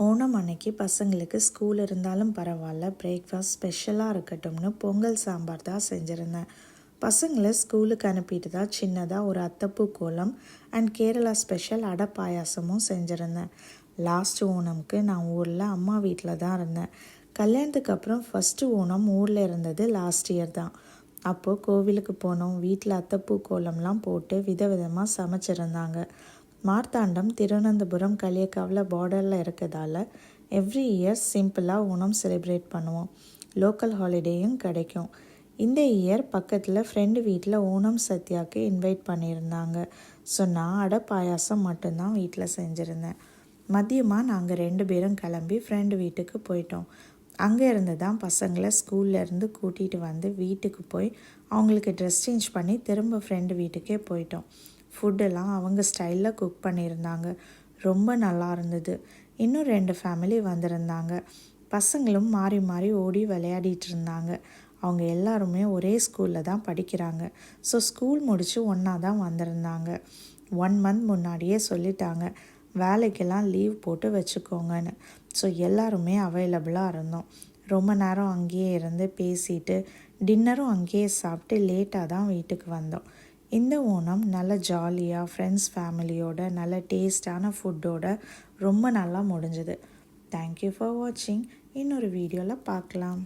ஓணம் அன்னைக்கு பசங்களுக்கு ஸ்கூல் இருந்தாலும் பரவாயில்ல, பிரேக்ஃபாஸ்ட் ஸ்பெஷலாக இருக்கட்டும்னு பொங்கல் சாம்பார் தான் செஞ்சுருந்தேன். பசங்களை ஸ்கூலுக்கு அனுப்பிட்டு தான் சின்னதாக ஒரு அத்தப்பூ கோலம் அண்ட் கேரளா ஸ்பெஷல் அடை பாயாசமும் செஞ்சுருந்தேன். லாஸ்ட் ஓணம்க்கு நான் ஊரில் அம்மா வீட்டில் தான் இருந்தேன். கல்யாணத்துக்கு அப்புறம் ஃபஸ்ட்டு ஓணம் ஊரில் இருந்தது லாஸ்ட் இயர் தான். அப்போது கோவிலுக்கு போனோம். வீட்டில் அத்தப்பூ கோலம்லாம் போட்டு விதவிதமாக சமைச்சிருந்தாங்க. மார்த்தாண்டம் திருவனந்தபுரம் களியக்காவில் பார்டரில் இருக்கிறதால எவ்ரி இயர் சிம்பிளாக ஓணம் செலிப்ரேட் பண்ணுவோம். லோக்கல் ஹாலிடேயும் கிடைக்கும். இந்த இயர் பக்கத்தில் ஃப்ரெண்டு வீட்டில் ஓணம் சத்யாவுக்கு இன்வைட் பண்ணியிருந்தாங்க. ஸோ நான் அடை பாயாசம் மட்டும்தான் வீட்டில் செஞ்சுருந்தேன். மதியமாக நாங்கள் 2 பேரும் கிளம்பி ஃப்ரெண்டு வீட்டுக்கு போயிட்டோம். அங்கே இருந்து தான் பசங்களை ஸ்கூல்லேருந்து கூட்டிகிட்டு வந்து வீட்டுக்கு போய் அவங்களுக்கு ட்ரெஸ் சேஞ்ச் பண்ணி திரும்ப ஃப்ரெண்டு வீட்டுக்கே போயிட்டோம். ஃபுட்டெல்லாம் அவங்க ஸ்டைலில் குக் பண்ணியிருந்தாங்க. ரொம்ப நல்லா இருந்தது. இன்னும் 2 ஃபேமிலி வந்திருந்தாங்க. பசங்களும் மாறி மாறி ஓடி விளையாடிட்டு இருந்தாங்க. அவங்க எல்லாருமே ஒரே ஸ்கூலில் தான் படிக்கிறாங்க. ஸோ ஸ்கூல் முடித்து ஒன்றா தான் வந்திருந்தாங்க. 1 மந்த் முன்னாடியே சொல்லிட்டாங்க, வேலைக்கெல்லாம் லீவ் போட்டு வச்சுக்கோங்கன்னு. ஸோ எல்லாருமே அவைலபிளாக இருந்தோம். ரொம்ப நேரம் அங்கேயே இருந்து பேசிட்டு டின்னரும் அங்கேயே சாப்பிட்டு லேட்டாக தான் வீட்டுக்கு வந்தோம். இந்த ஓணம் நல்ல ஜாலியாக ஃப்ரெண்ட்ஸ் ஃபேமிலியோட நல்ல டேஸ்டான ஃபுட்டோட ரொம்ப நல்லா முடிஞ்சுது. தேங்க்யூ ஃபார் வாட்சிங். இன்னொரு வீடியோவில் பார்க்கலாம்.